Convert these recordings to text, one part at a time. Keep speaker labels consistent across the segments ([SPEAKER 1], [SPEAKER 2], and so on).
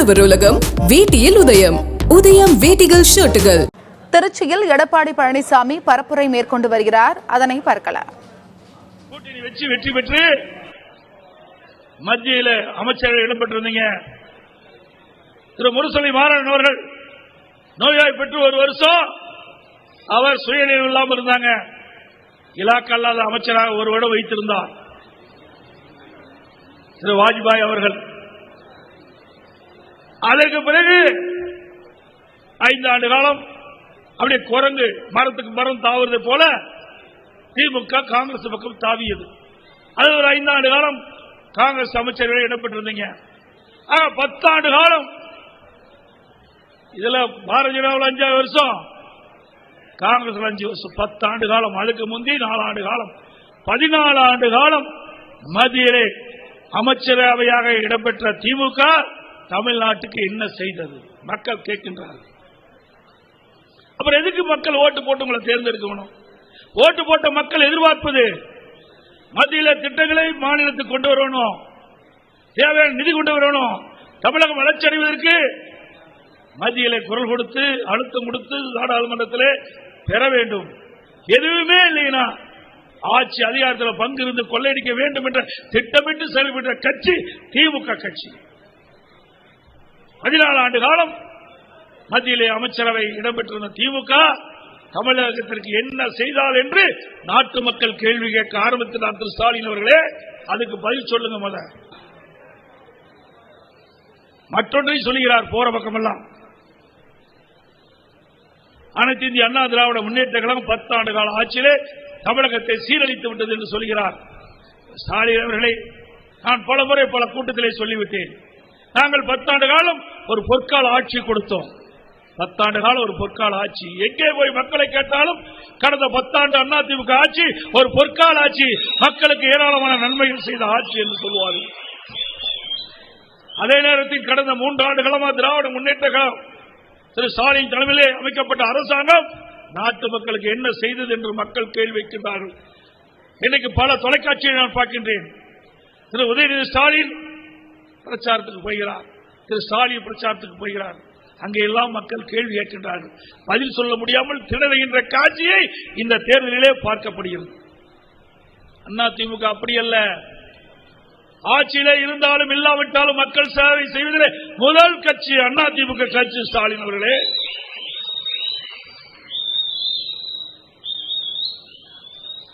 [SPEAKER 1] ஆடவர் உலகம் வேட்டியில் உதயம். உதயம் வேட்டிகள் ஷர்ட்டுகள்.
[SPEAKER 2] திருச்சியில் எடப்பாடி பழனிசாமி பரப்புரை மேற்கொண்டு வருகிறார். அதனை பார்க்கலாம்.
[SPEAKER 3] கூட்டணி வெற்றி பெற்று மத்தியில் அமைச்சர்கள் இடம்பெற்றிருந்தீங்க. திரு முரசொலி மாறன் அவர்கள் நோய்வாய்ப்பட்டு ஒரு வருஷம் அவர் சுயநினைவு இல்லாமல் இருந்தாங்க. இலாக்கா அல்லாத அமைச்சராக ஒரு வருடம் வைத்திருந்தார் திரு வாஜ்பாய் அவர்கள். அதற்கு பிறகு 5 ஆண்டு காலம் அப்படியே குரங்கு மரத்துக்கு மரம் தாவுறது போல திமுக காங்கிரஸ் பக்கம் தாவியது. அது ஒரு 5 ஆண்டு காலம் காங்கிரஸ் அமைச்சர்கள் இடம்பெற்றிருந்தீங்க. 10 ஆண்டு காலம் இதுல பாரதிய ஜனதாவில் 5 வருஷம், காங்கிரஸ் 5 வருஷம், 10 ஆண்டு காலம். அதுக்கு முந்தி 4 ஆண்டு காலம், 14 ஆண்டு காலம் மத்தியிலே அமைச்சரவையாக இடம்பெற்ற திமுக தமிழ்நாட்டுக்கு என்ன செய்தது மக்கள் கேட்கின்றார்கள். அப்புறம் எதுக்கு மக்கள் ஓட்டு போட்டு உங்களை தேர்ந்தெடுக்கணும்? ஓட்டு போட்ட மக்கள் எதிர்பார்ப்பது மத்தியில் திட்டங்களை மாநிலத்துக்கு கொண்டு வரணும், தேவையான நிதி கொண்டு வரணும். தமிழகம் வளர்ச்சி அடைவதற்கு மத்தியிலே குரல் கொடுத்து அழுத்தம் கொடுத்து நாடாளுமன்றத்திலே பெற வேண்டும். எதுவுமே இல்லைன்னா ஆட்சி அதிகாரத்தில் பங்கு இருந்து கொள்ளையடிக்க வேண்டும் என்ற திட்டமிட்டு செயல்பட்ட கட்சி திமுக கட்சி. 14 ஆண்டு காலம் மத்தியிலே அமைச்சரவை இடம்பெற்றிருந்த திமுக தமிழகத்திற்கு என்ன செய்தால் என்று நாட்டு மக்கள் கேள்வி கேட்க ஆரம்பித்தார். திரு ஸ்டாலின் அவர்களே, அதுக்கு பதில் சொல்லுங்க. மற்றொன்றை சொல்லுகிறார். போற பக்கமெல்லாம் அனைத்து இந்திய அண்ணா திராவிட முன்னேற்ற கழகம் 10 ஆண்டு கால ஆட்சியிலே தமிழகத்தை சீரழித்து விட்டது என்று சொல்கிறார். ஸ்டாலின் அவர்களை நான் பல முறை பல கூட்டத்திலே சொல்லிவிட்டேன். நாங்கள் 10 ஆண்டு காலம் ஒரு பொற்கால ஆட்சி கொடுத்தோம். 10 ஆண்டு காலம் ஒரு பொற்கால ஆட்சி. எங்கே போய் மக்களை கேட்டாலும் கடந்த 10 ஆண்டு அதிமுக ஆட்சி ஒரு பொற்கால ஆட்சி, மக்களுக்கு ஏராளமான நன்மைகள் செய்த ஆட்சி என்று சொல்வார்கள். அதே நேரத்தில் கடந்த 3 ஆண்டு காலமா திராவிட முன்னேற்ற கழகம் திரு ஸ்டாலின் தலைமையிலே அமைக்கப்பட்ட அரசாங்கம் நாட்டு மக்களுக்கு என்ன செய்தது என்று மக்கள் கேள்வி வைக்கின்றார்கள். இன்னைக்கு பல தொலைக்காட்சியை நான் பார்க்கின்றேன். திரு உதயநிதி ஸ்டாலின் பிரச்சாரத்துக்கு போகிறார், திரு ஸ்டாலின் பிரச்சாரத்துக்கு போகிறார். அங்கே எல்லாம் மக்கள் கேள்வி கேட்கின்றார்கள். பதில் சொல்ல முடியாமல் திணறுகின்ற காட்சியை இந்த தேர்தலிலே பார்க்கப்படுகிறது. அதிமுக அப்படி அல்ல. ஆட்சியிலே இருந்தாலும் இல்லாவிட்டாலும் மக்கள் சேவை செய்வதிலே முதல் கட்சி அதிமுக கட்சி. ஸ்டாலின் அவர்களே,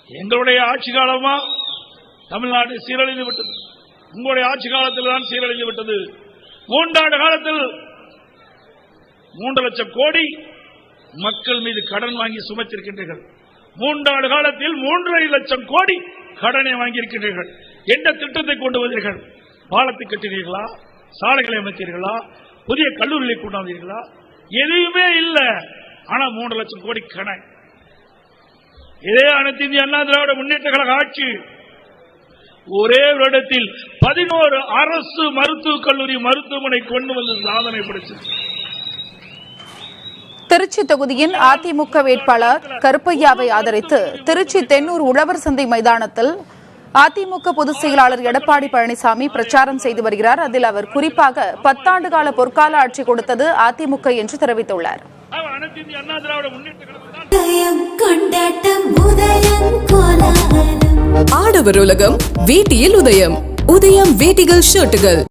[SPEAKER 3] எங்களுடைய ஆட்சி காலமா தமிழ்நாடு சீரழிந்து விட்டது. உங்களுடைய ஆட்சி காலத்தில் தான் சீரழிந்து விட்டது. 3 ஆண்டு காலத்தில் 3 லட்சம் கோடி மக்கள் மீது கடன் வாங்கி சுமத்திருக்கின்றீர்கள். 3 ஆண்டு காலத்தில் 3.5 லட்சம் கோடி கடனை வாங்கியிருக்கின்றீர்கள். எந்த திட்டத்தை கொண்டு வந்தீர்கள்? பாலத்தை கட்டினீர்களா? சாலைகளை அமைத்தீர்களா? புதிய கல்லூரிகளை கொண்டாந்தீர்களா? எதுவுமே இல்லை. ஆனா 3 லட்சம் கோடி கடன். இதே அனைத்து இந்திய அண்ணா திராவிட முன்னேற்ற கழக ஆட்சி ஒரே வருடத்தில் 11 அரசு மருத்துவக் கல்லூரி மருத்துவமனை கொண்டு வந்து சாதனை படைத்தது.
[SPEAKER 2] திருச்சி தொகுதியின் அதிமுக வேட்பாளர் கருப்பையாவை ஆதரித்து திருச்சி தென்னூர் உழவர் சந்தை மைதானத்தில் அதிமுக பொதுச் செயலாளர் எடப்பாடி பழனிசாமி பிரச்சாரம் செய்து வருகிறார். அதில் அவர் குறிப்பாக 10 ஆண்டு கால பொற்கால ஆட்சி கொடுத்தது அதிமுக என்று தெரிவித்துள்ளார்.
[SPEAKER 1] ஆடவர் உலகம் வேட்டியில் உதயம். உதயம் வேட்டிகள் ஷர்ட்டுகள்.